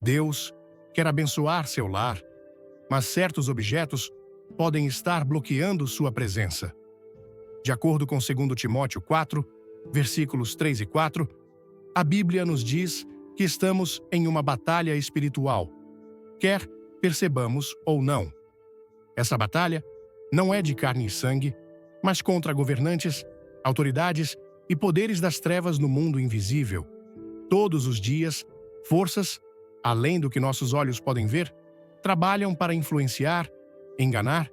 Deus quer abençoar seu lar, mas certos objetos podem estar bloqueando sua presença. De acordo com 2 Timóteo 4, versículos 3 e 4, a Bíblia nos diz que estamos em uma batalha espiritual, quer percebamos ou não. Essa batalha não é de carne e sangue, mas contra governantes, autoridades e poderes das trevas no mundo invisível. Todos os dias, forças, além do que nossos olhos podem ver, trabalham para influenciar, enganar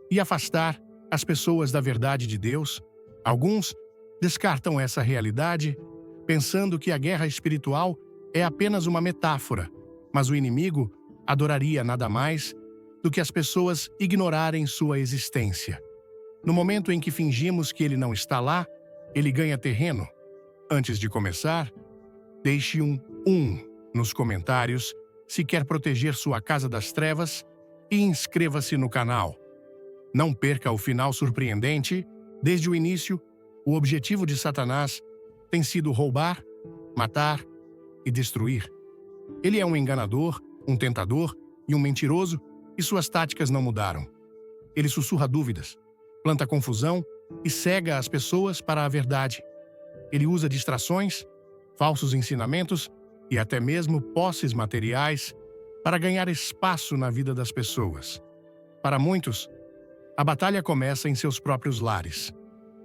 e afastar as pessoas da verdade de Deus. Alguns descartam essa realidade, pensando que a guerra espiritual é apenas uma metáfora, mas o inimigo adoraria nada mais do que as pessoas ignorarem sua existência. No momento em que fingimos que ele não está lá, ele ganha terreno. Antes de começar, deixe um nos comentários se quer proteger sua casa das trevas e inscreva-se no canal. Não perca o final surpreendente. Desde o início, o objetivo de Satanás tem sido roubar, matar e destruir. Ele é um enganador, um tentador e um mentiroso, e suas táticas não mudaram. Ele sussurra dúvidas, planta confusão e cega as pessoas para a verdade. Ele usa distrações, falsos ensinamentos e até mesmo posses materiais para ganhar espaço na vida das pessoas. Para muitos, a batalha começa em seus próprios lares.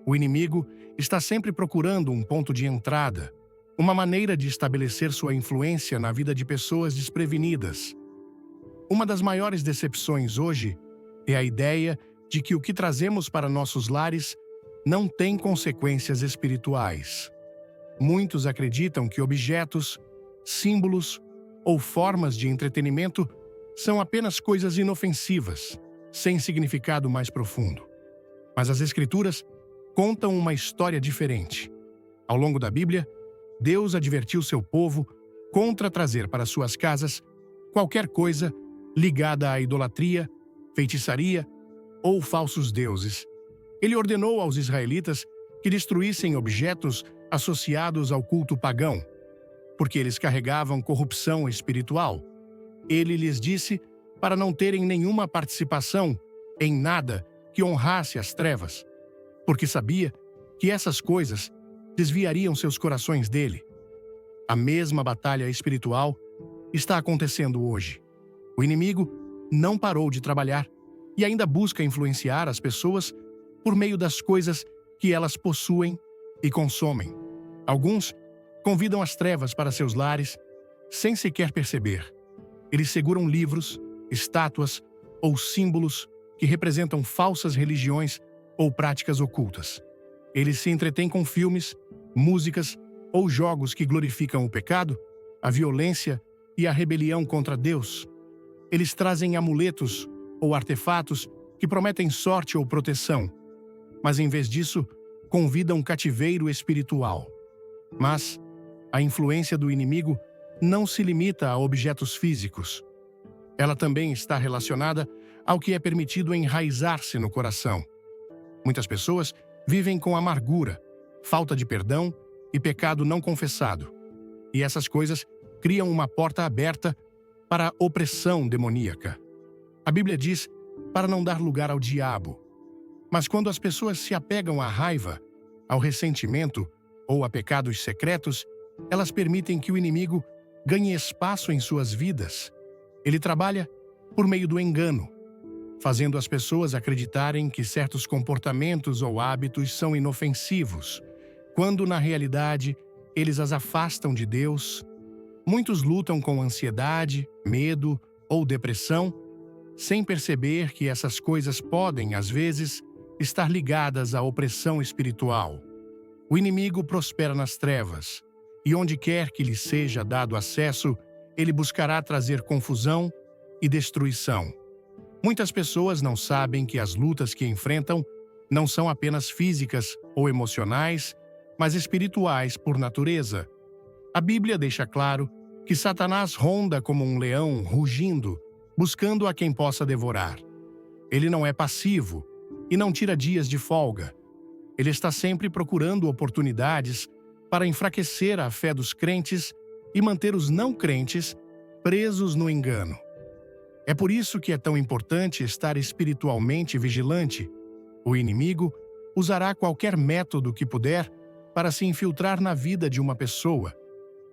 O inimigo está sempre procurando um ponto de entrada, uma maneira de estabelecer sua influência na vida de pessoas desprevenidas. Uma das maiores decepções hoje é a ideia de que o que trazemos para nossos lares não tem consequências espirituais. Muitos acreditam que objetos, símbolos ou formas de entretenimento são apenas coisas inofensivas, sem significado mais profundo. Mas as Escrituras contam uma história diferente. Ao longo da Bíblia, Deus advertiu seu povo contra trazer para suas casas qualquer coisa ligada à idolatria, feitiçaria ou falsos deuses. Ele ordenou aos israelitas que destruíssem objetos associados ao culto pagão, porque eles carregavam corrupção espiritual. Ele lhes disse para não terem nenhuma participação em nada que honrasse as trevas, porque sabia que essas coisas desviariam seus corações dele. A mesma batalha espiritual está acontecendo hoje. O inimigo não parou de trabalhar e ainda busca influenciar as pessoas por meio das coisas que elas possuem e consomem. Alguns convidam as trevas para seus lares sem sequer perceber. Eles seguram livros, estátuas ou símbolos que representam falsas religiões ou práticas ocultas. Eles se entretêm com filmes, músicas ou jogos que glorificam o pecado, a violência e a rebelião contra Deus. Eles trazem amuletos ou artefatos que prometem sorte ou proteção, mas em vez disso, convidam cativeiro espiritual. Mas a influência do inimigo não se limita a objetos físicos. Ela também está relacionada ao que é permitido enraizar-se no coração. Muitas pessoas vivem com amargura, falta de perdão e pecado não confessado. E essas coisas criam uma porta aberta para a opressão demoníaca. A Bíblia diz para não dar lugar ao diabo. Mas quando as pessoas se apegam à raiva, ao ressentimento ou a pecados secretos, elas permitem que o inimigo ganhe espaço em suas vidas. Ele trabalha por meio do engano, fazendo as pessoas acreditarem que certos comportamentos ou hábitos são inofensivos, quando na realidade eles as afastam de Deus. Muitos lutam com ansiedade, medo ou depressão, sem perceber que essas coisas podem, às vezes, estar ligadas à opressão espiritual. O inimigo prospera nas trevas, e onde quer que lhe seja dado acesso, ele buscará trazer confusão e destruição. Muitas pessoas não sabem que as lutas que enfrentam não são apenas físicas ou emocionais, mas espirituais por natureza. A Bíblia deixa claro que Satanás ronda como um leão rugindo, buscando a quem possa devorar. Ele não é passivo e não tira dias de folga. Ele está sempre procurando oportunidades para enfraquecer a fé dos crentes e manter os não crentes presos no engano. É por isso que é tão importante estar espiritualmente vigilante. O inimigo usará qualquer método que puder para se infiltrar na vida de uma pessoa.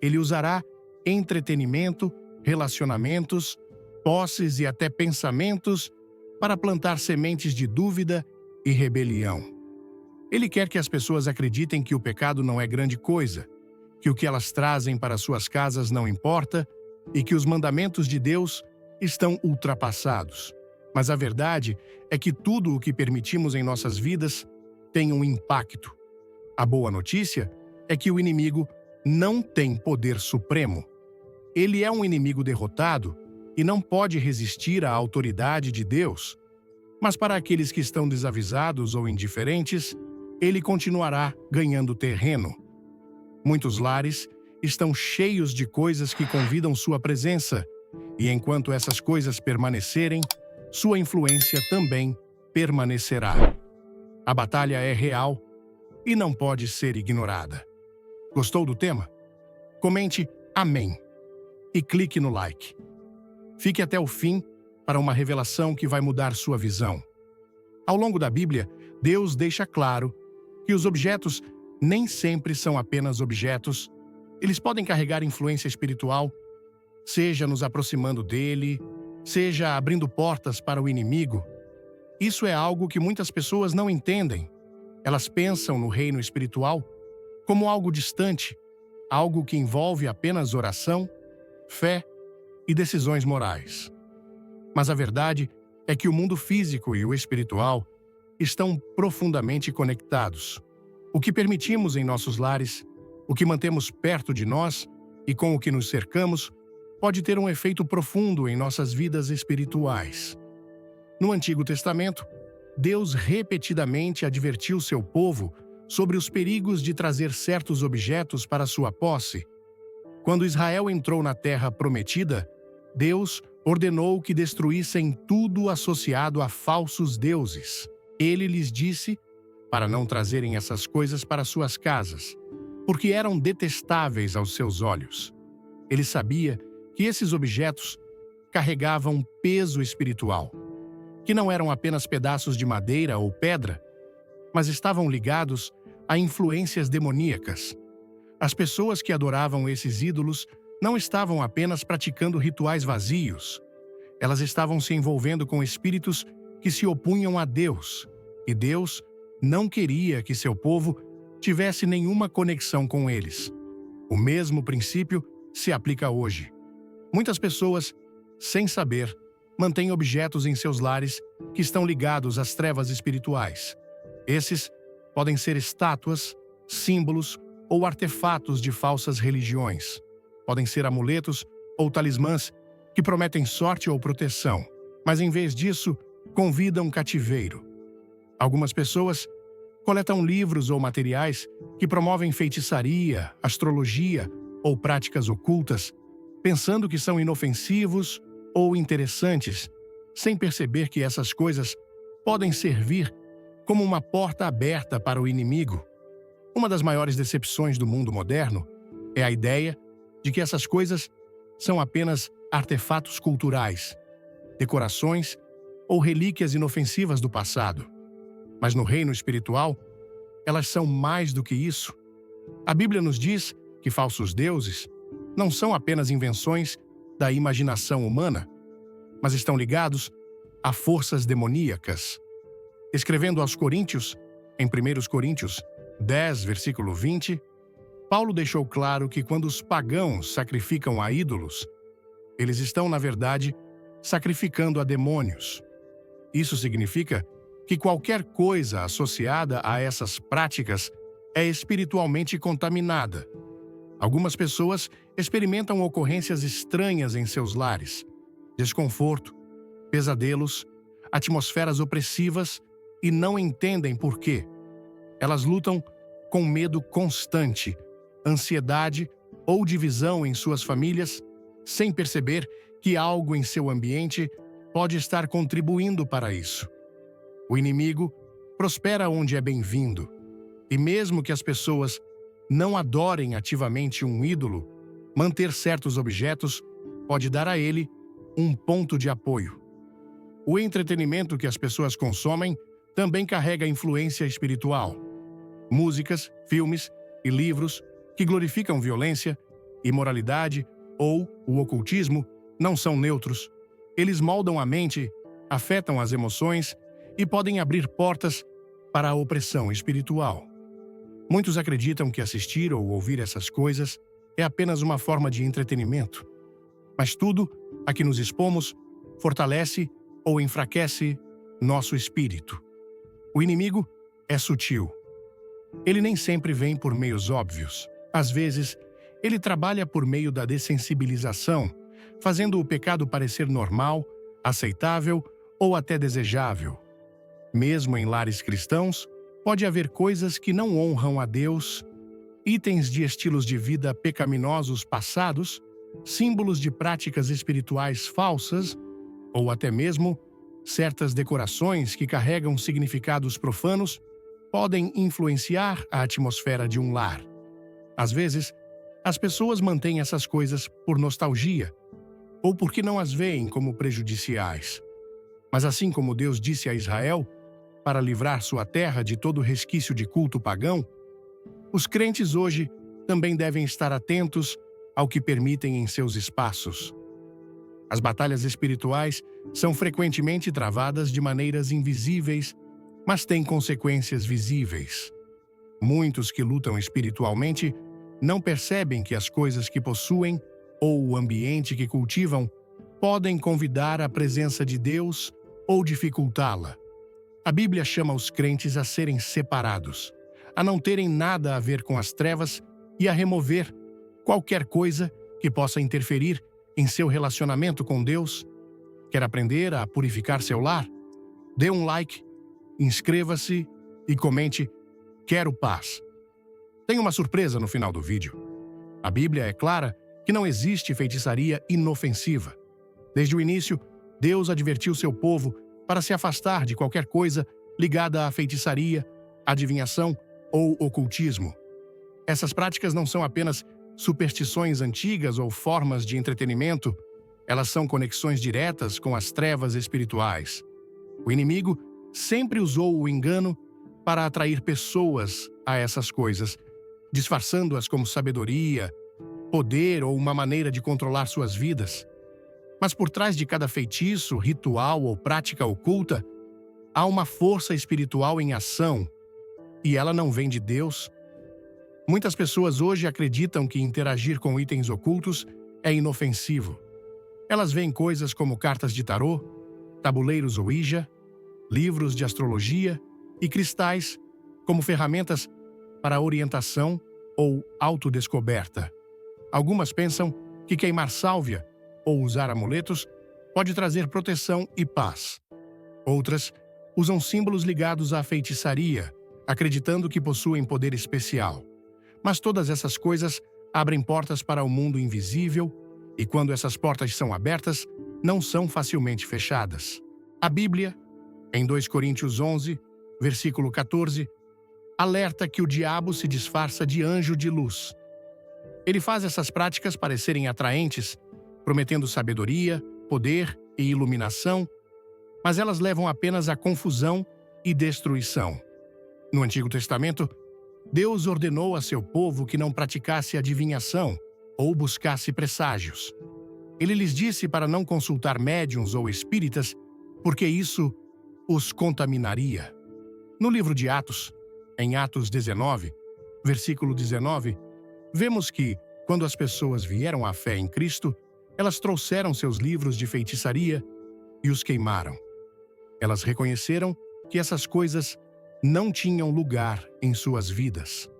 Ele usará entretenimento, relacionamentos, posses e até pensamentos para plantar sementes de dúvida e rebelião. Ele quer que as pessoas acreditem que o pecado não é grande coisa, que o que elas trazem para suas casas não importa e que os mandamentos de Deus estão ultrapassados. Mas a verdade é que tudo o que permitimos em nossas vidas tem um impacto. A boa notícia é que o inimigo não tem poder supremo. Ele é um inimigo derrotado e não pode resistir à autoridade de Deus. Mas para aqueles que estão desavisados ou indiferentes, ele continuará ganhando terreno. Muitos lares estão cheios de coisas que convidam sua presença, e enquanto essas coisas permanecerem, sua influência também permanecerá. A batalha é real e não pode ser ignorada. Gostou do tema? Comente Amém e clique no like. Fique até o fim para uma revelação que vai mudar sua visão. Ao longo da Bíblia, Deus deixa claro que os objetos nem sempre são apenas objetos. Eles podem carregar influência espiritual, seja nos aproximando dele, seja abrindo portas para o inimigo. Isso é algo que muitas pessoas não entendem. Elas pensam no reino espiritual como algo distante, algo que envolve apenas oração, fé e decisões morais. Mas a verdade é que o mundo físico e o espiritual estão profundamente conectados. O que permitimos em nossos lares, o que mantemos perto de nós e com o que nos cercamos, pode ter um efeito profundo em nossas vidas espirituais. No Antigo Testamento, Deus repetidamente advertiu seu povo sobre os perigos de trazer certos objetos para sua posse. Quando Israel entrou na Terra Prometida, Deus ordenou que destruíssem tudo associado a falsos deuses. Ele lhes disse para não trazerem essas coisas para suas casas, porque eram detestáveis aos seus olhos. Ele sabia que esses objetos carregavam peso espiritual, que não eram apenas pedaços de madeira ou pedra, mas estavam ligados a influências demoníacas. As pessoas que adoravam esses ídolos não estavam apenas praticando rituais vazios. Elas estavam se envolvendo com espíritos que se opunham a Deus, e Deus não queria que seu povo tivesse nenhuma conexão com eles. O mesmo princípio se aplica hoje. Muitas pessoas, sem saber, mantêm objetos em seus lares que estão ligados às trevas espirituais. Esses podem ser estátuas, símbolos ou artefatos de falsas religiões. Podem ser amuletos ou talismãs que prometem sorte ou proteção, mas em vez disso, convidam cativeiro. Algumas pessoas coletam livros ou materiais que promovem feitiçaria, astrologia ou práticas ocultas, pensando que são inofensivos ou interessantes, sem perceber que essas coisas podem servir como uma porta aberta para o inimigo. Uma das maiores decepções do mundo moderno é a ideia de que essas coisas são apenas artefatos culturais, decorações ou relíquias inofensivas do passado. Mas no reino espiritual, elas são mais do que isso. A Bíblia nos diz que falsos deuses não são apenas invenções da imaginação humana, mas estão ligados a forças demoníacas. Escrevendo aos Coríntios, em 1 Coríntios 10, versículo 20, Paulo deixou claro que quando os pagãos sacrificam a ídolos, eles estão, na verdade, sacrificando a demônios. Isso significa que qualquer coisa associada a essas práticas é espiritualmente contaminada. Algumas pessoas experimentam ocorrências estranhas em seus lares, desconforto, pesadelos, atmosferas opressivas e não entendem por quê. Elas lutam com medo constante, ansiedade ou divisão em suas famílias, sem perceber que algo em seu ambiente pode estar contribuindo para isso. O inimigo prospera onde é bem-vindo, e mesmo que as pessoas não adorem ativamente um ídolo, manter certos objetos pode dar a ele um ponto de apoio. O entretenimento que as pessoas consomem também carrega influência espiritual. Músicas, filmes e livros que glorificam violência, imoralidade ou o ocultismo não são neutros. Eles moldam a mente, afetam as emoções e podem abrir portas para a opressão espiritual. Muitos acreditam que assistir ou ouvir essas coisas é apenas uma forma de entretenimento. Mas tudo a que nos expomos fortalece ou enfraquece nosso espírito. O inimigo é sutil. Ele nem sempre vem por meios óbvios. Às vezes, ele trabalha por meio da dessensibilização, fazendo o pecado parecer normal, aceitável ou até desejável. Mesmo em lares cristãos, pode haver coisas que não honram a Deus, itens de estilos de vida pecaminosos passados, símbolos de práticas espirituais falsas, ou até mesmo certas decorações que carregam significados profanos podem influenciar a atmosfera de um lar. Às vezes, as pessoas mantêm essas coisas por nostalgia, ou porque não as veem como prejudiciais. Mas assim como Deus disse a Israel, para livrar sua terra de todo resquício de culto pagão, os crentes hoje também devem estar atentos ao que permitem em seus espaços. As batalhas espirituais são frequentemente travadas de maneiras invisíveis, mas têm consequências visíveis. Muitos que lutam espiritualmente não percebem que as coisas que possuem ou o ambiente que cultivam podem convidar a presença de Deus ou dificultá-la. A Bíblia chama os crentes a serem separados, a não terem nada a ver com as trevas e a remover qualquer coisa que possa interferir em seu relacionamento com Deus. Quer aprender a purificar seu lar? Dê um like, inscreva-se e comente "Quero paz". Tem uma surpresa no final do vídeo. A Bíblia é clara que não existe feitiçaria inofensiva. Desde o início, Deus advertiu seu povo para se afastar de qualquer coisa ligada à feitiçaria, adivinhação ou ocultismo. Essas práticas não são apenas superstições antigas ou formas de entretenimento, elas são conexões diretas com as trevas espirituais. O inimigo sempre usou o engano para atrair pessoas a essas coisas, disfarçando-as como sabedoria, poder ou uma maneira de controlar suas vidas. Mas por trás de cada feitiço, ritual ou prática oculta, há uma força espiritual em ação, e ela não vem de Deus. Muitas pessoas hoje acreditam que interagir com itens ocultos é inofensivo. Elas veem coisas como cartas de tarô, tabuleiros Ouija, livros de astrologia e cristais como ferramentas para orientação ou autodescoberta. Algumas pensam que queimar sálvia ou usar amuletos pode trazer proteção e paz. Outras usam símbolos ligados à feitiçaria, acreditando que possuem poder especial. Mas todas essas coisas abrem portas para o mundo invisível, e quando essas portas são abertas, não são facilmente fechadas. A Bíblia, em 2 Coríntios 11, versículo 14, alerta que o diabo se disfarça de anjo de luz. Ele faz essas práticas parecerem atraentes, prometendo sabedoria, poder e iluminação, mas elas levam apenas à confusão e destruição. No Antigo Testamento, Deus ordenou a seu povo que não praticasse adivinhação ou buscasse presságios. Ele lhes disse para não consultar médiuns ou espíritas, porque isso os contaminaria. No livro de Atos, em Atos 19, versículo 19, vemos que, quando as pessoas vieram à fé em Cristo, elas trouxeram seus livros de feitiçaria e os queimaram. Elas reconheceram que essas coisas não tinham lugar em suas vidas.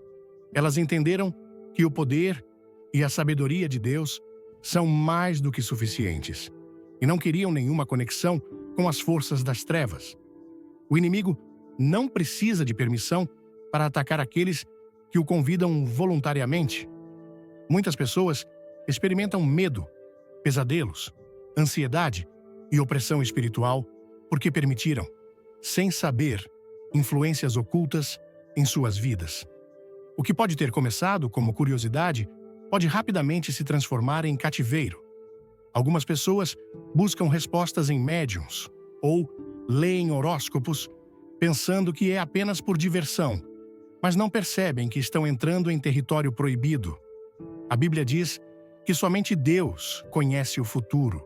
Elas entenderam que o poder e a sabedoria de Deus são mais do que suficientes e não queriam nenhuma conexão com as forças das trevas. O inimigo não precisa de permissão para atacar aqueles que o convidam voluntariamente. Muitas pessoas experimentam medo, pesadelos, ansiedade e opressão espiritual porque permitiram, sem saber, influências ocultas em suas vidas. O que pode ter começado como curiosidade pode rapidamente se transformar em cativeiro. Algumas pessoas buscam respostas em médiums ou leem horóscopos pensando que é apenas por diversão, mas não percebem que estão entrando em território proibido. A Bíblia diz que somente Deus conhece o futuro,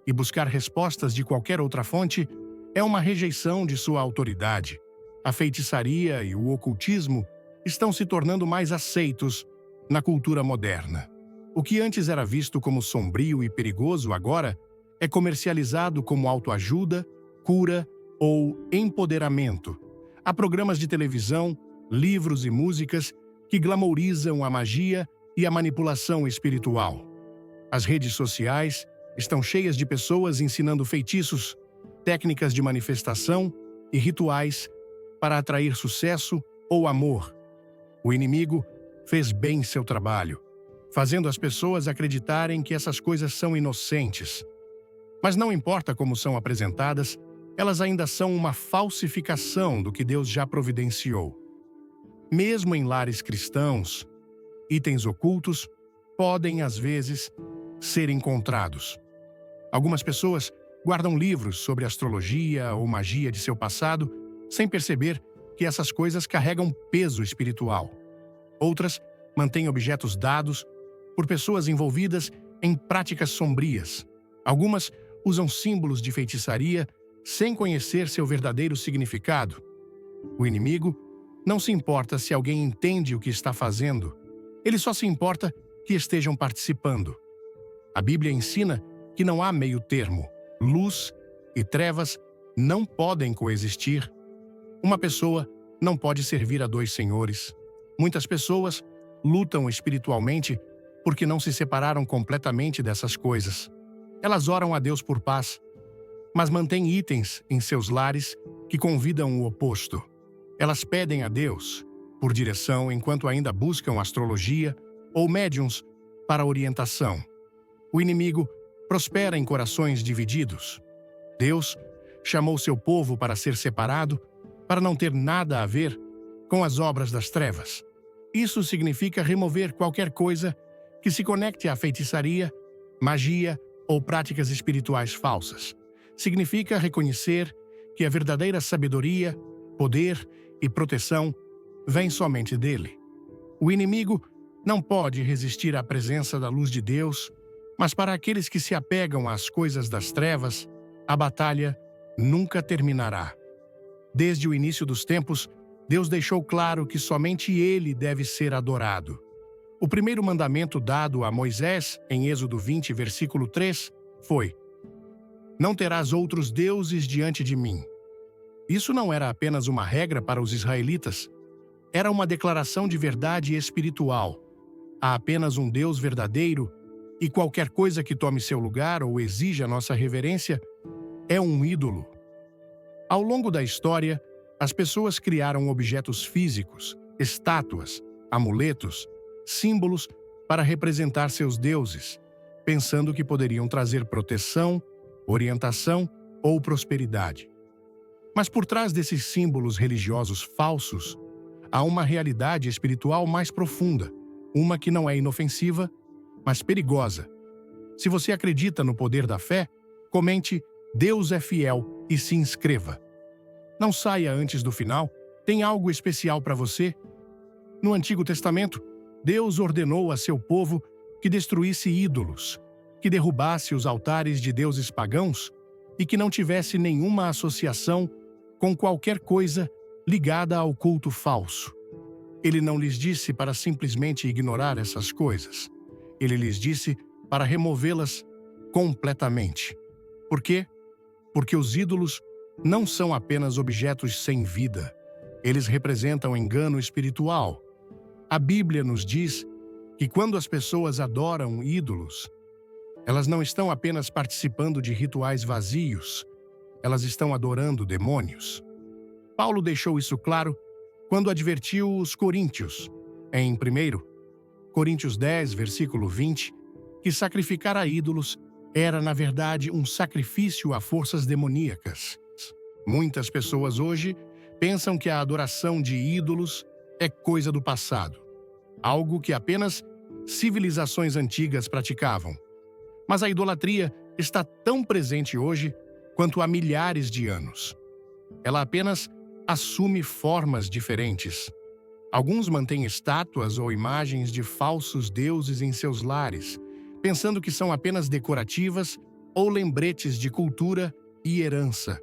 e buscar respostas de qualquer outra fonte é uma rejeição de sua autoridade. A feitiçaria e o ocultismo estão se tornando mais aceitos na cultura moderna. O que antes era visto como sombrio e perigoso agora é comercializado como autoajuda, cura ou empoderamento. Há programas de televisão, livros e músicas que glamourizam a magia e a manipulação espiritual. As redes sociais estão cheias de pessoas ensinando feitiços, técnicas de manifestação e rituais para atrair sucesso ou amor. O inimigo fez bem seu trabalho, fazendo as pessoas acreditarem que essas coisas são inocentes. Mas não importa como são apresentadas, elas ainda são uma falsificação do que Deus já providenciou. Mesmo em lares cristãos, itens ocultos podem, às vezes, ser encontrados. Algumas pessoas guardam livros sobre astrologia ou magia de seu passado sem perceber que essas coisas carregam peso espiritual. Outras mantêm objetos dados por pessoas envolvidas em práticas sombrias. Algumas usam símbolos de feitiçaria sem conhecer seu verdadeiro significado. O inimigo não se importa se alguém entende o que está fazendo. Ele só se importa que estejam participando. A Bíblia ensina que não há meio termo. Luz e trevas não podem coexistir. Uma pessoa não pode servir a dois senhores. Muitas pessoas lutam espiritualmente porque não se separaram completamente dessas coisas. Elas oram a Deus por paz, mas mantêm itens em seus lares que convidam o oposto. Elas pedem a Deus por direção enquanto ainda buscam astrologia ou médiuns para orientação. O inimigo prospera em corações divididos. Deus chamou seu povo para ser separado, para não ter nada a ver com as obras das trevas. Isso significa remover qualquer coisa que se conecte à feitiçaria, magia ou práticas espirituais falsas. Significa reconhecer que a verdadeira sabedoria, poder e proteção vem somente dele. O inimigo não pode resistir à presença da luz de Deus, mas para aqueles que se apegam às coisas das trevas, a batalha nunca terminará. Desde o início dos tempos, Deus deixou claro que somente Ele deve ser adorado. O primeiro mandamento dado a Moisés, em Êxodo 20, versículo 3, foi: "Não terás outros deuses diante de mim." Isso não era apenas uma regra para os israelitas, era uma declaração de verdade espiritual. Há apenas um Deus verdadeiro, e qualquer coisa que tome seu lugar ou exija nossa reverência é um ídolo. Ao longo da história, as pessoas criaram objetos físicos, estátuas, amuletos, símbolos para representar seus deuses, pensando que poderiam trazer proteção, orientação ou prosperidade. Mas por trás desses símbolos religiosos falsos, há uma realidade espiritual mais profunda, uma que não é inofensiva, mas perigosa. Se você acredita no poder da fé, comente "Deus é fiel" e se inscreva. Não saia antes do final, tem algo especial para você. No Antigo Testamento, Deus ordenou a seu povo que destruísse ídolos, que derrubasse os altares de deuses pagãos e que não tivesse nenhuma associação com qualquer coisa ligada ao culto falso. Ele não lhes disse para simplesmente ignorar essas coisas. Ele lhes disse para removê-las completamente. Por quê? Porque os ídolos não são apenas objetos sem vida. Eles representam engano espiritual. A Bíblia nos diz que quando as pessoas adoram ídolos, elas não estão apenas participando de rituais vazios, elas estão adorando demônios. Paulo deixou isso claro quando advertiu os coríntios, em 1 Coríntios 10, versículo 20, que sacrificar a ídolos era, na verdade, um sacrifício a forças demoníacas. Muitas pessoas hoje pensam que a adoração de ídolos é coisa do passado, algo que apenas civilizações antigas praticavam. Mas a idolatria está tão presente hoje quanto há milhares de anos. Ela apenas assume formas diferentes. Alguns mantêm estátuas ou imagens de falsos deuses em seus lares, pensando que são apenas decorativas ou lembretes de cultura e herança.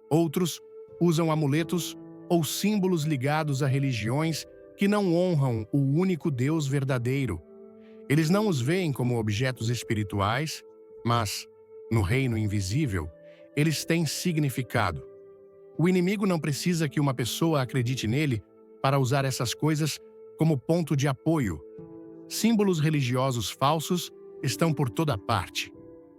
Outros usam amuletos ou símbolos ligados a religiões que não honram o único Deus verdadeiro. Eles não os veem como objetos espirituais, mas, no reino invisível, eles têm significado. O inimigo não precisa que uma pessoa acredite nele para usar essas coisas como ponto de apoio. Símbolos religiosos falsos estão por toda parte.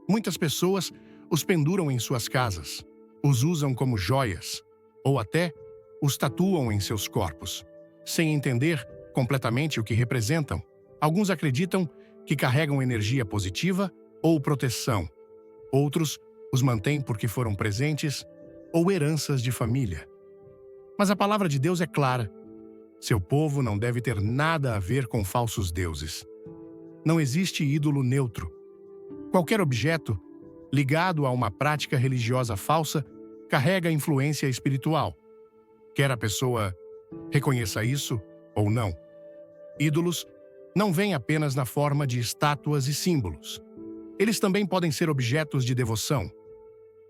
Muitas pessoas os penduram em suas casas, os usam como joias, ou até os tatuam em seus corpos. Sem entender completamente o que representam, alguns acreditam que carregam energia positiva ou proteção. Outros os mantêm porque foram presentes ou heranças de família. Mas a palavra de Deus é clara. Seu povo não deve ter nada a ver com falsos deuses. Não existe ídolo neutro. Qualquer objeto ligado a uma prática religiosa falsa carrega influência espiritual. Quer a pessoa reconheça isso ou não. Ídolos não vêm apenas na forma de estátuas e símbolos. Eles também podem ser objetos de devoção.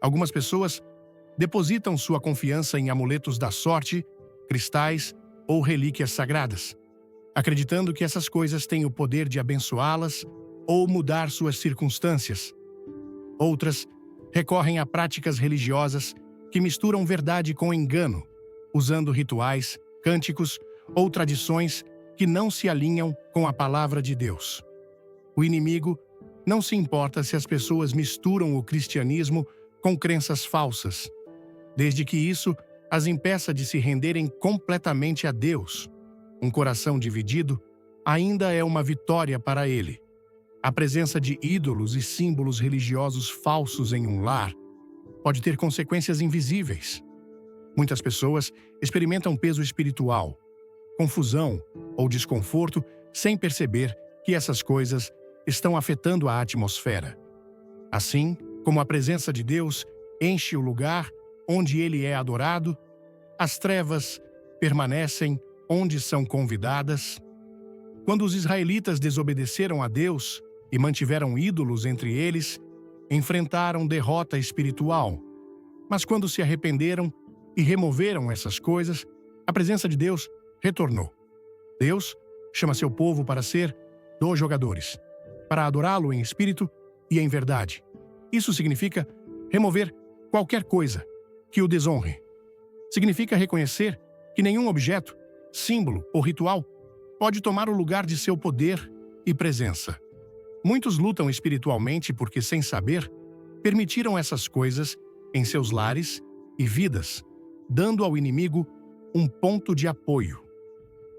Algumas pessoas depositam sua confiança em amuletos da sorte, cristais ou relíquias sagradas, acreditando que essas coisas têm o poder de abençoá-las ou mudar suas circunstâncias. Outras recorrem a práticas religiosas que misturam verdade com engano, usando rituais, cânticos ou tradições que não se alinham com a palavra de Deus. O inimigo não se importa se as pessoas misturam o cristianismo com crenças falsas, desde que isso as impeça de se renderem completamente a Deus. Um coração dividido ainda é uma vitória para ele. A presença de ídolos e símbolos religiosos falsos em um lar pode ter consequências invisíveis. Muitas pessoas experimentam peso espiritual, confusão ou desconforto sem perceber que essas coisas estão afetando a atmosfera. Assim como a presença de Deus enche o lugar onde ele é adorado, as trevas permanecem onde são convidadas. Quando os israelitas desobedeceram a Deus e mantiveram ídolos entre eles, enfrentaram derrota espiritual. Mas quando se arrependeram e removeram essas coisas, a presença de Deus retornou. Deus chama seu povo para ser dos jogadores, para adorá-lo em espírito e em verdade. Isso significa remover qualquer coisa que o desonre. Significa reconhecer que nenhum objeto, símbolo ou ritual pode tomar o lugar de seu poder e presença. Muitos lutam espiritualmente porque, sem saber, permitiram essas coisas em seus lares e vidas, dando ao inimigo um ponto de apoio.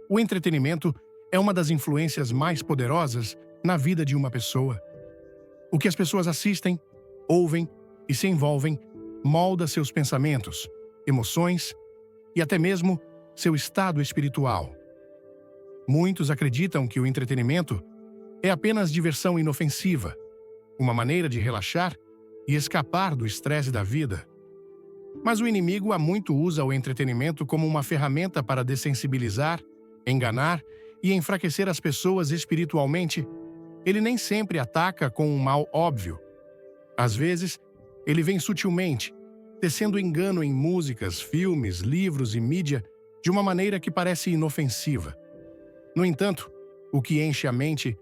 O entretenimento é uma das influências mais poderosas na vida de uma pessoa. O que as pessoas assistem, ouvem e se envolvem molda seus pensamentos, emoções e até mesmo seu estado espiritual. Muitos acreditam que o entretenimento é apenas diversão inofensiva, uma maneira de relaxar e escapar do estresse da vida. Mas o inimigo há muito usa o entretenimento como uma ferramenta para dessensibilizar, enganar e enfraquecer as pessoas espiritualmente. Ele nem sempre ataca com um mal óbvio. Às vezes, ele vem sutilmente, tecendo engano em músicas, filmes, livros e mídia de uma maneira que parece inofensiva. No entanto, o que enche a mente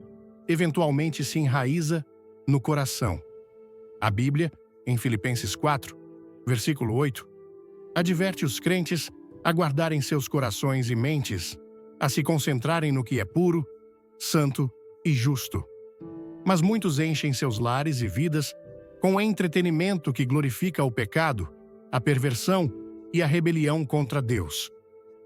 eventualmente se enraiza no coração. A Bíblia, em Filipenses 4, versículo 8, adverte os crentes a guardarem seus corações e mentes, a se concentrarem no que é puro, santo e justo. Mas muitos enchem seus lares e vidas com entretenimento que glorifica o pecado, a perversão e a rebelião contra Deus.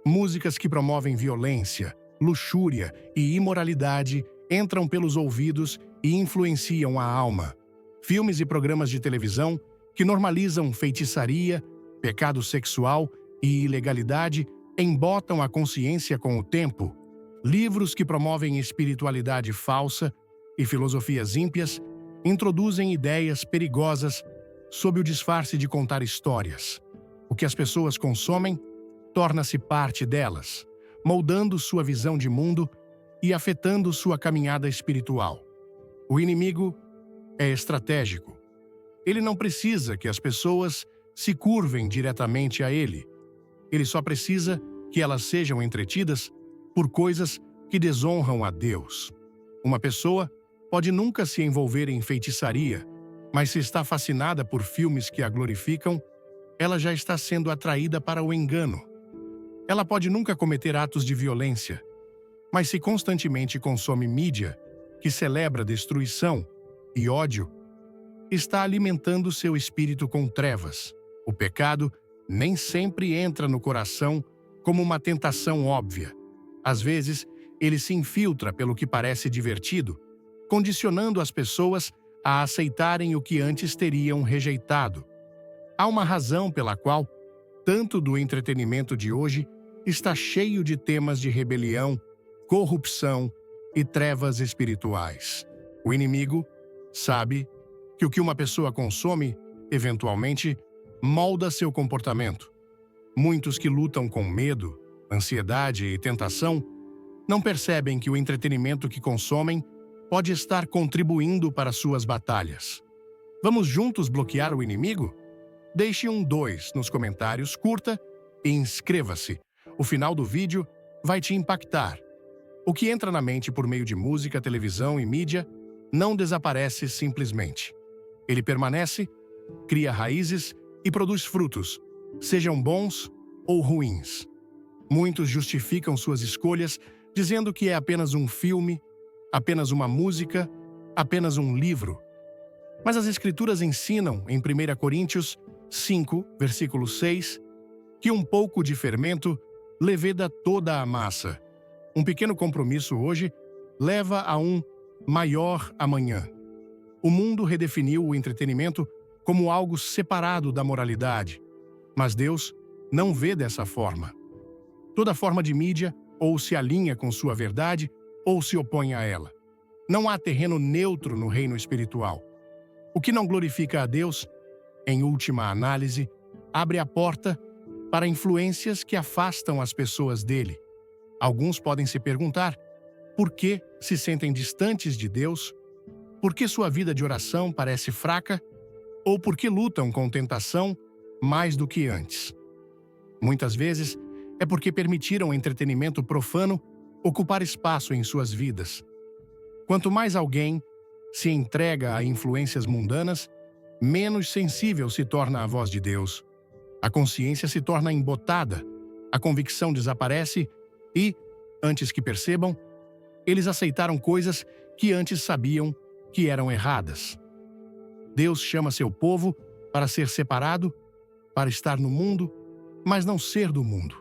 Músicas que promovem violência, luxúria e imoralidade entram pelos ouvidos e influenciam a alma. Filmes e programas de televisão que normalizam feitiçaria, pecado sexual e ilegalidade embotam a consciência com o tempo. Livros que promovem espiritualidade falsa e filosofias ímpias introduzem ideias perigosas sob o disfarce de contar histórias. O que as pessoas consomem torna-se parte delas, moldando sua visão de mundo e afetando sua caminhada espiritual. O inimigo é estratégico. Ele não precisa que as pessoas se curvem diretamente a ele. Ele só precisa que elas sejam entretidas por coisas que desonram a Deus. Uma pessoa pode nunca se envolver em feitiçaria, mas se está fascinada por filmes que a glorificam, ela já está sendo atraída para o engano. Ela pode nunca cometer atos de violência, mas se constantemente consome mídia que celebra destruição e ódio, está alimentando seu espírito com trevas. O pecado nem sempre entra no coração como uma tentação óbvia. Às vezes, ele se infiltra pelo que parece divertido, condicionando as pessoas a aceitarem o que antes teriam rejeitado. Há uma razão pela qual tanto do entretenimento de hoje está cheio de temas de rebelião, corrupção e trevas espirituais. O inimigo sabe que o que uma pessoa consome, eventualmente, molda seu comportamento. Muitos que lutam com medo, ansiedade e tentação não percebem que o entretenimento que consomem pode estar contribuindo para suas batalhas. Vamos juntos bloquear o inimigo? Deixe um 2 nos comentários, curta e inscreva-se. O final do vídeo vai te impactar. O que entra na mente por meio de música, televisão e mídia não desaparece simplesmente. Ele permanece, cria raízes e produz frutos, sejam bons ou ruins. Muitos justificam suas escolhas dizendo que é apenas um filme, apenas uma música, apenas um livro. Mas as Escrituras ensinam, em 1 Coríntios 5, versículo 6, que um pouco de fermento leveda toda a massa. Um pequeno compromisso hoje leva a um maior amanhã. O mundo redefiniu o entretenimento como algo separado da moralidade, mas Deus não vê dessa forma. Toda forma de mídia ou se alinha com sua verdade ou se opõe a ela. Não há terreno neutro no reino espiritual. O que não glorifica a Deus, em última análise, abre a porta para influências que afastam as pessoas dele. Alguns podem se perguntar por que se sentem distantes de Deus, por que sua vida de oração parece fraca ou por que lutam com tentação mais do que antes. Muitas vezes é porque permitiram o entretenimento profano ocupar espaço em suas vidas. Quanto mais alguém se entrega a influências mundanas, menos sensível se torna à voz de Deus. A consciência se torna embotada, a convicção desaparece e, antes que percebam, eles aceitaram coisas que antes sabiam que eram erradas. Deus chama seu povo para ser separado, para estar no mundo, mas não ser do mundo.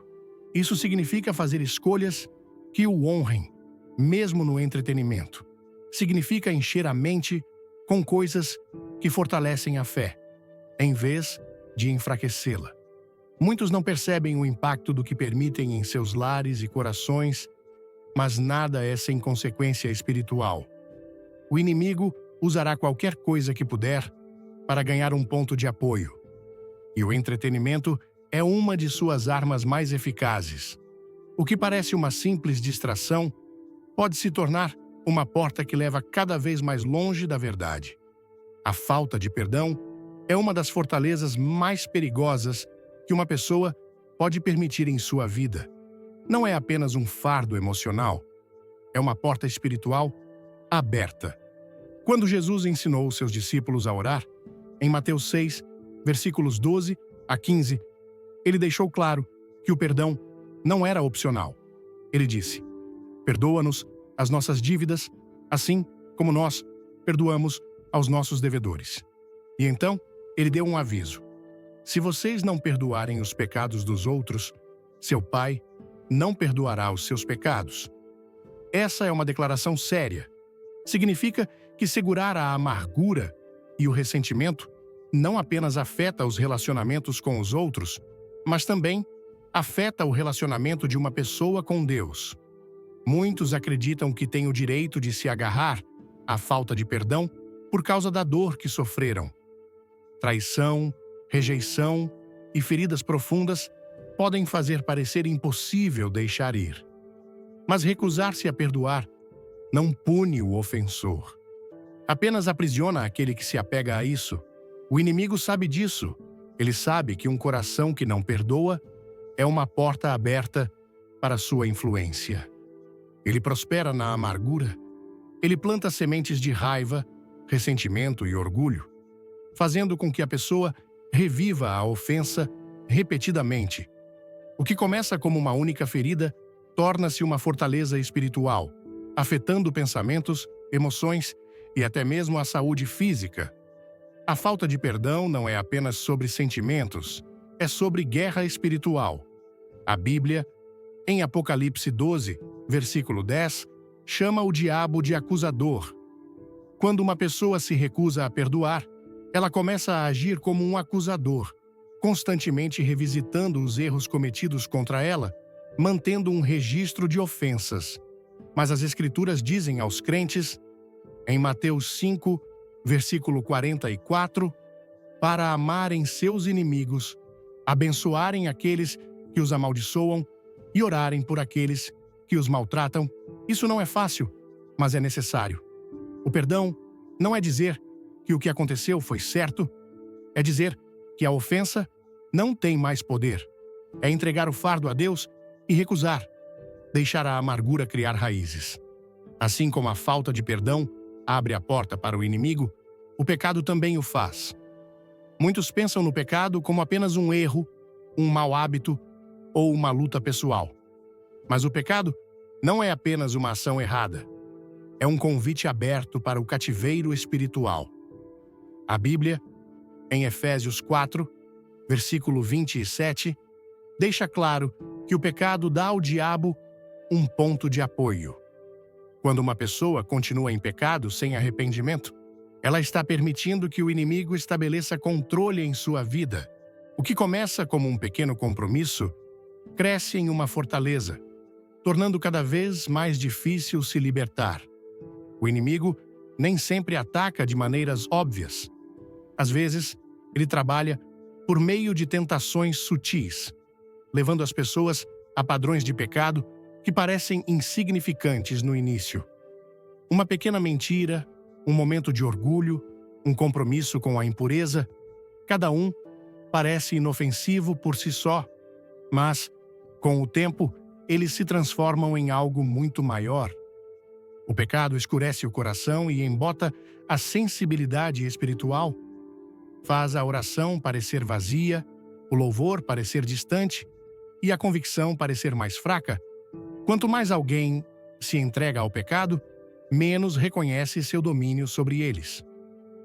Isso significa fazer escolhas que o honrem, mesmo no entretenimento. Significa encher a mente com coisas que fortalecem a fé, em vez de enfraquecê-la. Muitos não percebem o impacto do que permitem em seus lares e corações, mas nada é sem consequência espiritual. O inimigo usará qualquer coisa que puder para ganhar um ponto de apoio. E o entretenimento é uma de suas armas mais eficazes. O que parece uma simples distração pode se tornar uma porta que leva cada vez mais longe da verdade. A falta de perdão é uma das fortalezas mais perigosas que uma pessoa pode permitir em sua vida. Não é apenas um fardo emocional, é uma porta espiritual aberta. Quando Jesus ensinou seus discípulos a orar, em Mateus 6, versículos 12 a 15, ele deixou claro que o perdão não era opcional. Ele disse: "Perdoa-nos as nossas dívidas, assim como nós perdoamos aos nossos devedores." E então, ele deu um aviso: "Se vocês não perdoarem os pecados dos outros, seu Pai não perdoará os seus pecados." Essa é uma declaração séria. Significa que segurar a amargura e o ressentimento não apenas afeta os relacionamentos com os outros, mas também afeta o relacionamento de uma pessoa com Deus. Muitos acreditam que têm o direito de se agarrar à falta de perdão por causa da dor que sofreram. Traição, rejeição e feridas profundas podem fazer parecer impossível deixar ir. Mas recusar-se a perdoar não pune o ofensor. Apenas aprisiona aquele que se apega a isso. O inimigo sabe disso. Ele sabe que um coração que não perdoa é uma porta aberta para sua influência. Ele prospera na amargura. Ele planta sementes de raiva, ressentimento e orgulho, fazendo com que a pessoa reviva a ofensa repetidamente. O que começa como uma única ferida torna-se uma fortaleza espiritual, afetando pensamentos, emoções e até mesmo a saúde física. A falta de perdão não é apenas sobre sentimentos, é sobre guerra espiritual. A Bíblia, em Apocalipse 12, versículo 10, chama o diabo de acusador. Quando uma pessoa se recusa a perdoar, ela começa a agir como um acusador, constantemente revisitando os erros cometidos contra ela, mantendo um registro de ofensas. Mas as Escrituras dizem aos crentes, em Mateus 5, versículo 44, para amarem seus inimigos, abençoarem aqueles que os amaldiçoam e orarem por aqueles que os maltratam. Isso não é fácil, mas é necessário. O perdão não é dizer que o que aconteceu foi certo, é dizer que a ofensa não tem mais poder. É entregar o fardo a Deus e recusar, deixar a amargura criar raízes. Assim como a falta de perdão abre a porta para o inimigo, o pecado também o faz. Muitos pensam no pecado como apenas um erro, um mau hábito ou uma luta pessoal. Mas o pecado não é apenas uma ação errada. É um convite aberto para o cativeiro espiritual. A Bíblia, em Efésios 4, versículo 27, deixa claro que o pecado dá ao diabo um ponto de apoio. Quando uma pessoa continua em pecado sem arrependimento, ela está permitindo que o inimigo estabeleça controle em sua vida. O que começa como um pequeno compromisso cresce em uma fortaleza, tornando cada vez mais difícil se libertar. O inimigo nem sempre ataca de maneiras óbvias. Às vezes, ele trabalha por meio de tentações sutis, levando as pessoas a padrões de pecado que parecem insignificantes no início. Uma pequena mentira, um momento de orgulho, um compromisso com a impureza, cada um parece inofensivo por si só, mas, com o tempo, eles se transformam em algo muito maior. O pecado escurece o coração e embota a sensibilidade espiritual, faz a oração parecer vazia, o louvor parecer distante e a convicção parecer mais fraca. Quanto mais alguém se entrega ao pecado, menos reconhece seu domínio sobre eles.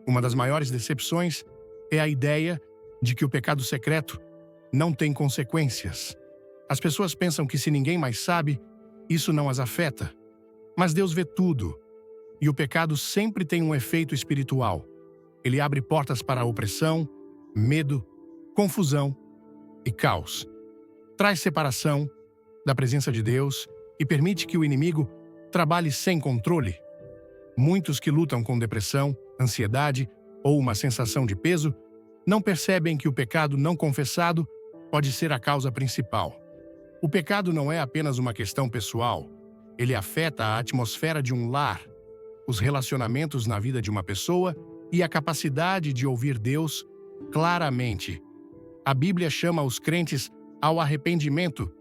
Uma das maiores decepções é a ideia de que o pecado secreto não tem consequências. As pessoas pensam que se ninguém mais sabe, isso não as afeta. Mas Deus vê tudo, e o pecado sempre tem um efeito espiritual. Ele abre portas para a opressão, medo, confusão e caos. Traz separação da presença de Deus e permite que o inimigo trabalhe sem controle. Muitos que lutam com depressão, ansiedade ou uma sensação de peso não percebem que o pecado não confessado pode ser a causa principal. O pecado não é apenas uma questão pessoal. Ele afeta a atmosfera de um lar, os relacionamentos na vida de uma pessoa e a capacidade de ouvir Deus claramente. A Bíblia chama os crentes ao arrependimento,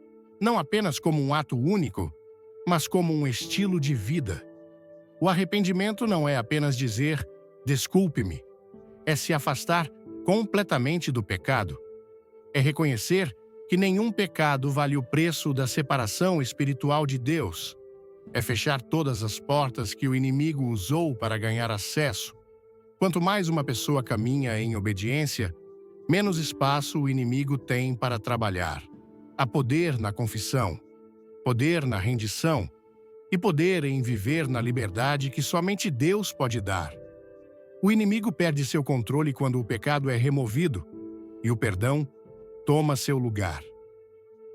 não apenas como um ato único, mas como um estilo de vida. O arrependimento não é apenas dizer, desculpe-me, é se afastar completamente do pecado. É reconhecer que nenhum pecado vale o preço da separação espiritual de Deus. É fechar todas as portas que o inimigo usou para ganhar acesso. Quanto mais uma pessoa caminha em obediência, menos espaço o inimigo tem para trabalhar. Há poder na confissão, poder na rendição e poder em viver na liberdade que somente Deus pode dar. O inimigo perde seu controle quando o pecado é removido e o perdão toma seu lugar.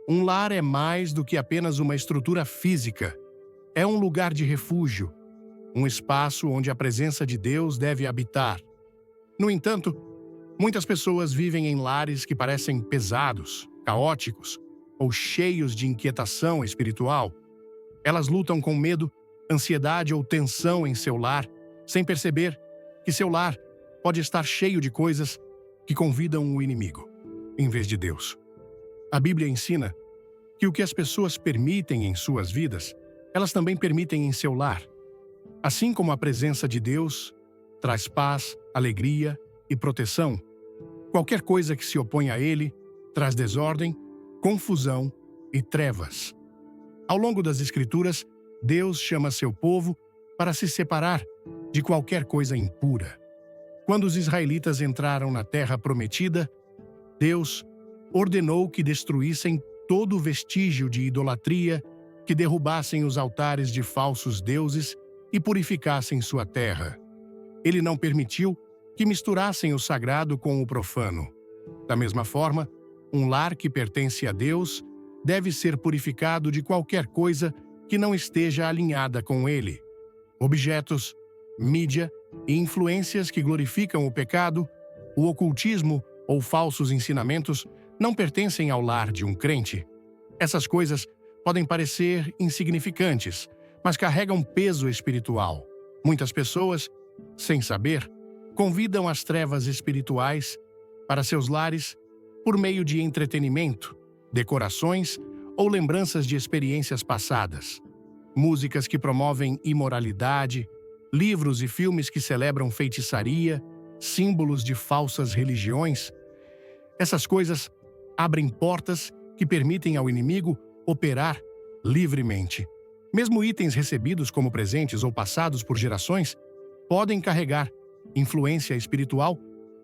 Um lar é mais do que apenas uma estrutura física. É um lugar de refúgio, um espaço onde a presença de Deus deve habitar. No entanto, muitas pessoas vivem em lares que parecem pesados, caóticos ou cheios de inquietação espiritual. Elas lutam com medo, ansiedade ou tensão em seu lar, sem perceber que seu lar pode estar cheio de coisas que convidam o inimigo, em vez de Deus. A Bíblia ensina que o que as pessoas permitem em suas vidas, elas também permitem em seu lar. Assim como a presença de Deus traz paz, alegria e proteção, qualquer coisa que se opõe a ele traz desordem, confusão e trevas. Ao longo das Escrituras, Deus chama seu povo para se separar de qualquer coisa impura. Quando os israelitas entraram na terra prometida, Deus ordenou que destruíssem todo vestígio de idolatria, que derrubassem os altares de falsos deuses e purificassem sua terra. Ele não permitiu que misturassem o sagrado com o profano. Da mesma forma, um lar que pertence a Deus deve ser purificado de qualquer coisa que não esteja alinhada com ele. Objetos, mídia e influências que glorificam o pecado, o ocultismo ou falsos ensinamentos não pertencem ao lar de um crente. Essas coisas podem parecer insignificantes, mas carregam peso espiritual. Muitas pessoas, sem saber, convidam as trevas espirituais para seus lares por meio de entretenimento, decorações ou lembranças de experiências passadas. Músicas que promovem imoralidade, livros e filmes que celebram feitiçaria, símbolos de falsas religiões. Essas coisas abrem portas que permitem ao inimigo operar livremente. Mesmo itens recebidos como presentes ou passados por gerações podem carregar influência espiritual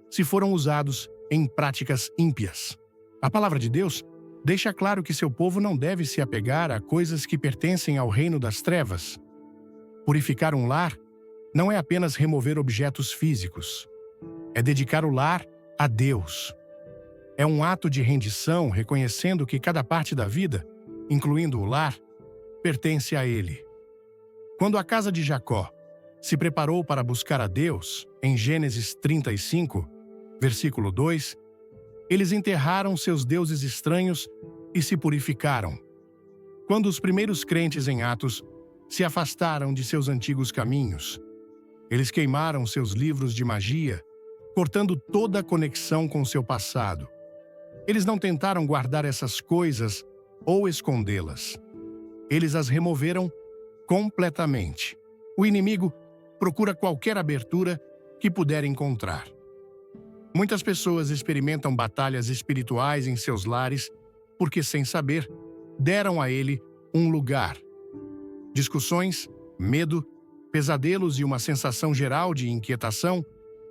se foram usados em práticas ímpias. A palavra de Deus deixa claro que seu povo não deve se apegar a coisas que pertencem ao reino das trevas. Purificar um lar não é apenas remover objetos físicos. É dedicar o lar a Deus. É um ato de rendição, reconhecendo que cada parte da vida, incluindo o lar, pertence a Ele. Quando a casa de Jacó se preparou para buscar a Deus, em Gênesis 35, versículo 2, eles enterraram seus deuses estranhos e se purificaram. Quando os primeiros crentes em Atos se afastaram de seus antigos caminhos, eles queimaram seus livros de magia, cortando toda a conexão com seu passado. Eles não tentaram guardar essas coisas ou escondê-las. Eles as removeram completamente. O inimigo procura qualquer abertura que puder encontrar. Muitas pessoas experimentam batalhas espirituais em seus lares porque, sem saber, deram a ele um lugar. Discussões, medo, pesadelos e uma sensação geral de inquietação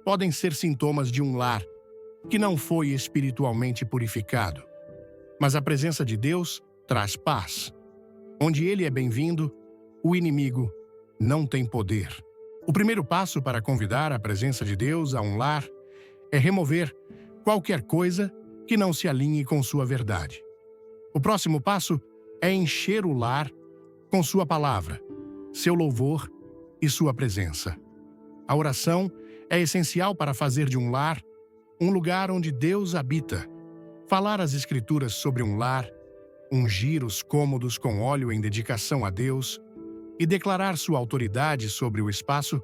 podem ser sintomas de um lar que não foi espiritualmente purificado. Mas a presença de Deus traz paz. Onde ele é bem-vindo, o inimigo não tem poder. O primeiro passo para convidar a presença de Deus a um lar é remover qualquer coisa que não se alinhe com sua verdade. O próximo passo é encher o lar com sua palavra, seu louvor e sua presença. A oração é essencial para fazer de um lar um lugar onde Deus habita. Falar as Escrituras sobre um lar, ungir os cômodos com óleo em dedicação a Deus e declarar sua autoridade sobre o espaço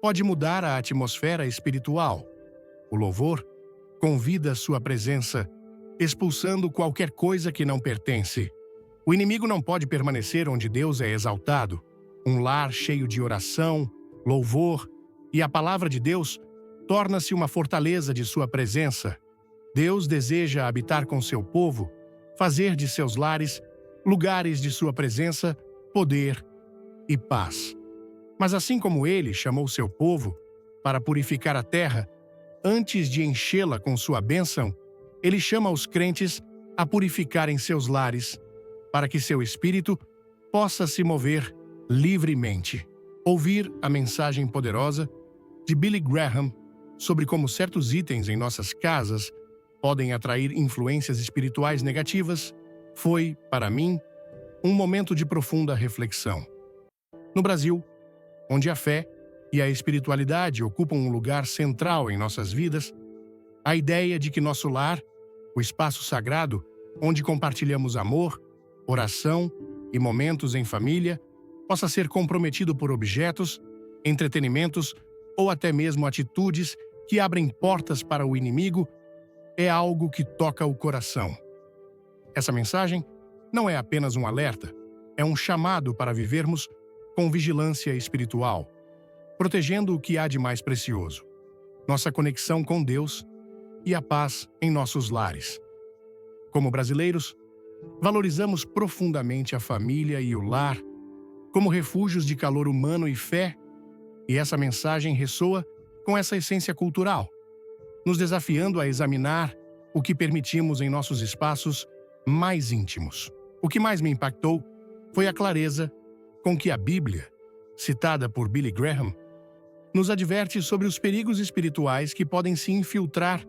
pode mudar a atmosfera espiritual. O louvor convida sua presença, expulsando qualquer coisa que não pertence. O inimigo não pode permanecer onde Deus é exaltado. Um lar cheio de oração, louvor e a palavra de Deus torna-se uma fortaleza de sua presença. Deus deseja habitar com seu povo, fazer de seus lares lugares de sua presença, poder e paz. Mas assim como ele chamou seu povo para purificar a terra, antes de enchê-la com sua bênção, ele chama os crentes a purificarem seus lares, para que seu espírito possa se mover livremente. Ouvir a mensagem poderosa de Billy Graham sobre como certos itens em nossas casas podem atrair influências espirituais negativas foi, para mim, um momento de profunda reflexão. No Brasil, onde a fé e a espiritualidade ocupam um lugar central em nossas vidas, a ideia de que nosso lar, o espaço sagrado onde compartilhamos amor, oração e momentos em família, possa ser comprometido por objetos, entretenimentos ou até mesmo atitudes que abrem portas para o inimigo, é algo que toca o coração. Essa mensagem não é apenas um alerta, é um chamado para vivermos com vigilância espiritual, protegendo o que há de mais precioso, nossa conexão com Deus e a paz em nossos lares. Como brasileiros, valorizamos profundamente a família e o lar como refúgios de calor humano e fé, e essa mensagem ressoa com essa essência cultural, nos desafiando a examinar o que permitimos em nossos espaços mais íntimos. O que mais me impactou foi a clareza com que a Bíblia, citada por Billy Graham, nos adverte sobre os perigos espirituais que podem se infiltrar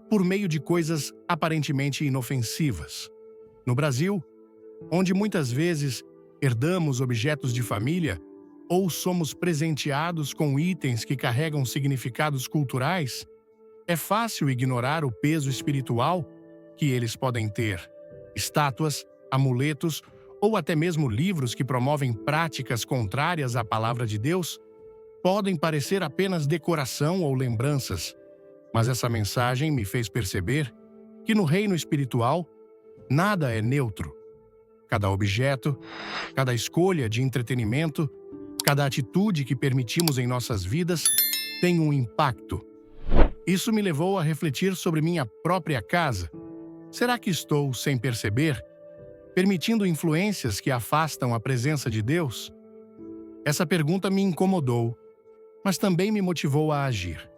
por meio de coisas aparentemente inofensivas. No Brasil, onde muitas vezes herdamos objetos de família ou somos presenteados com itens que carregam significados culturais, é fácil ignorar o peso espiritual que eles podem ter. Estátuas, amuletos ou até mesmo livros que promovem práticas contrárias à palavra de Deus podem parecer apenas decoração ou lembranças, mas essa mensagem me fez perceber que no reino espiritual nada é neutro. Cada objeto, cada escolha de entretenimento, cada atitude que permitimos em nossas vidas tem um impacto. Isso me levou a refletir sobre minha própria casa. Será que estou, sem perceber, permitindo influências que afastam a presença de Deus? Essa pergunta me incomodou, mas também me motivou a agir.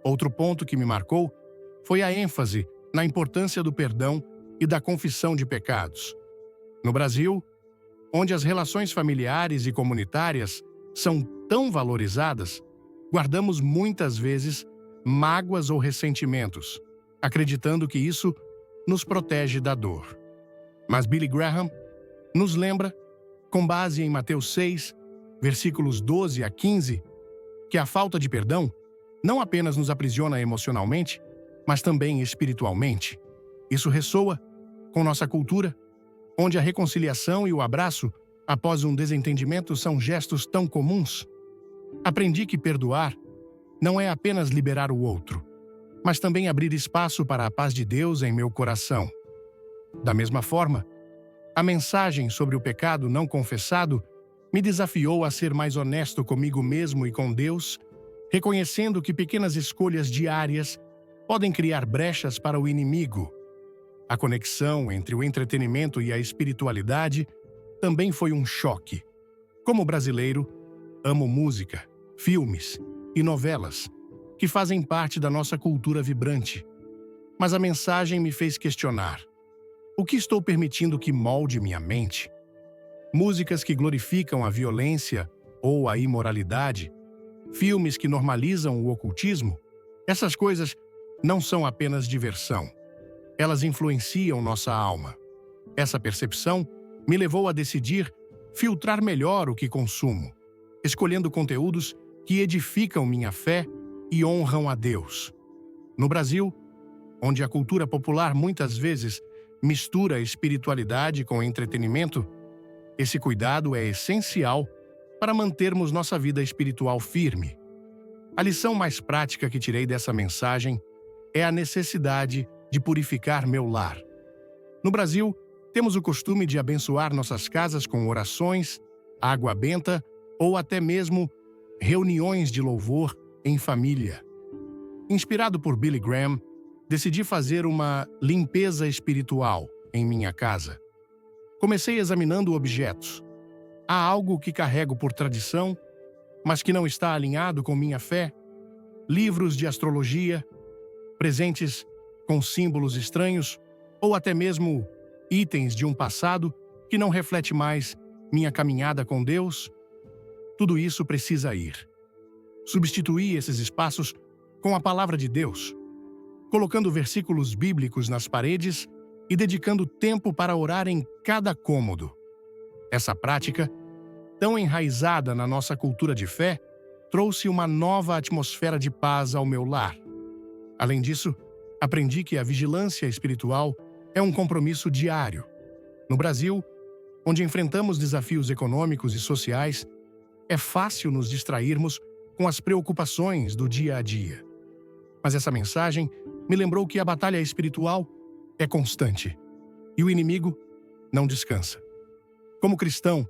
Outro ponto que me marcou foi a ênfase na importância do perdão e da confissão de pecados. No Brasil, onde as relações familiares e comunitárias são tão valorizadas, guardamos muitas vezes mágoas ou ressentimentos, acreditando que isso nos protege da dor. Mas Billy Graham nos lembra, com base em Mateus 6, versículos 12 a 15, que a falta de perdão não apenas nos aprisiona emocionalmente, mas também espiritualmente. Isso ressoa com nossa cultura, onde a reconciliação e o abraço após um desentendimento são gestos tão comuns. Aprendi que perdoar não é apenas liberar o outro, mas também abrir espaço para a paz de Deus em meu coração. Da mesma forma, a mensagem sobre o pecado não confessado me desafiou a ser mais honesto comigo mesmo e com Deus, reconhecendo que pequenas escolhas diárias podem criar brechas para o inimigo. A conexão entre o entretenimento e a espiritualidade também foi um choque. Como brasileiro, amo música, filmes e novelas, que fazem parte da nossa cultura vibrante. Mas a mensagem me fez questionar: o que estou permitindo que molde minha mente? Músicas que glorificam a violência ou a imoralidade, filmes que normalizam o ocultismo, essas coisas não são apenas diversão. Elas influenciam nossa alma. Essa percepção me levou a decidir filtrar melhor o que consumo, escolhendo conteúdos que edificam minha fé e honram a Deus. No Brasil, onde a cultura popular muitas vezes mistura espiritualidade com entretenimento, esse cuidado é essencial para mantermos nossa vida espiritual firme. A lição mais prática que tirei dessa mensagem é a necessidade de purificar meu lar. No Brasil, temos o costume de abençoar nossas casas com orações, água benta ou até mesmo reuniões de louvor em família. Inspirado por Billy Graham, decidi fazer uma limpeza espiritual em minha casa. Comecei examinando objetos. Há algo que carrego por tradição, mas que não está alinhado com minha fé? Livros de astrologia, presentes com símbolos estranhos ou até mesmo itens de um passado que não reflete mais minha caminhada com Deus? Tudo isso precisa ir. Substituí esses espaços com a palavra de Deus, colocando versículos bíblicos nas paredes e dedicando tempo para orar em cada cômodo. Essa prática tão enraizada na nossa cultura de fé, trouxe uma nova atmosfera de paz ao meu lar. Além disso, aprendi que a vigilância espiritual é um compromisso diário. No Brasil, onde enfrentamos desafios econômicos e sociais, é fácil nos distrairmos com as preocupações do dia a dia. Mas essa mensagem me lembrou que a batalha espiritual é constante e o inimigo não descansa. Como cristão,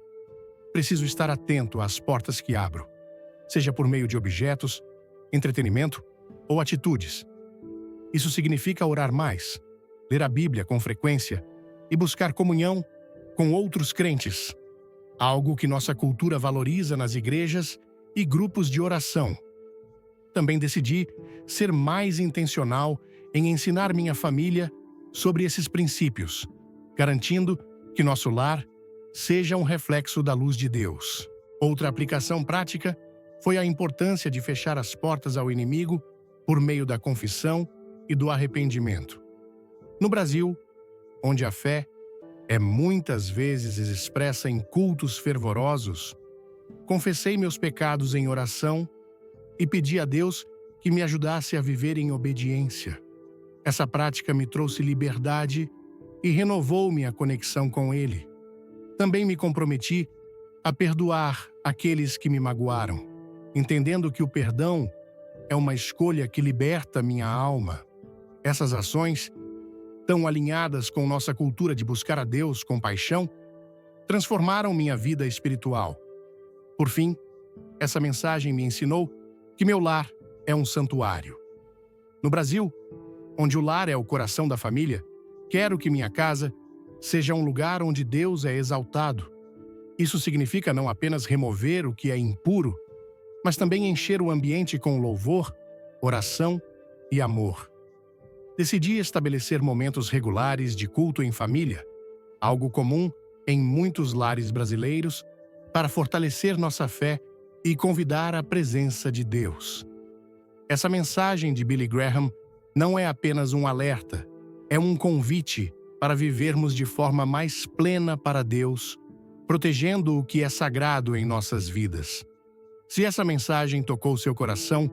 preciso estar atento às portas que abro, seja por meio de objetos, entretenimento ou atitudes. Isso significa orar mais, ler a Bíblia com frequência e buscar comunhão com outros crentes, algo que nossa cultura valoriza nas igrejas e grupos de oração. Também decidi ser mais intencional em ensinar minha família sobre esses princípios, garantindo que nosso lar seja um reflexo da luz de Deus. Outra aplicação prática foi a importância de fechar as portas ao inimigo por meio da confissão e do arrependimento. No Brasil, onde a fé é muitas vezes expressa em cultos fervorosos, confessei meus pecados em oração e pedi a Deus que me ajudasse a viver em obediência. Essa prática me trouxe liberdade e renovou minha conexão com Ele. Também me comprometi a perdoar aqueles que me magoaram, entendendo que o perdão é uma escolha que liberta minha alma. Essas ações, tão alinhadas com nossa cultura de buscar a Deus com paixão, transformaram minha vida espiritual. Por fim, essa mensagem me ensinou que meu lar é um santuário. No Brasil, onde o lar é o coração da família, quero que minha casa seja um lugar onde Deus é exaltado. Isso significa não apenas remover o que é impuro, mas também encher o ambiente com louvor, oração e amor. Decidi estabelecer momentos regulares de culto em família, algo comum em muitos lares brasileiros, para fortalecer nossa fé e convidar a presença de Deus. Essa mensagem de Billy Graham não é apenas um alerta, é um convite para vivermos de forma mais plena para Deus, protegendo o que é sagrado em nossas vidas. Se essa mensagem tocou seu coração,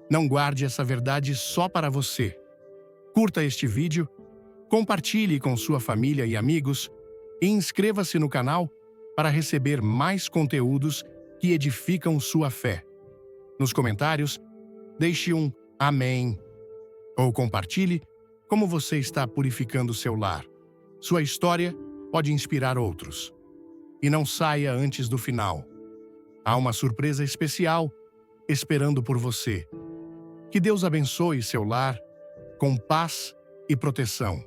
não guarde essa verdade só para você. Curta este vídeo, compartilhe com sua família e amigos e inscreva-se no canal para receber mais conteúdos que edificam sua fé. Nos comentários, deixe um amém ou compartilhe como você está purificando seu lar. Sua história pode inspirar outros. E não saia antes do final. Há uma surpresa especial esperando por você. Que Deus abençoe seu lar com paz e proteção.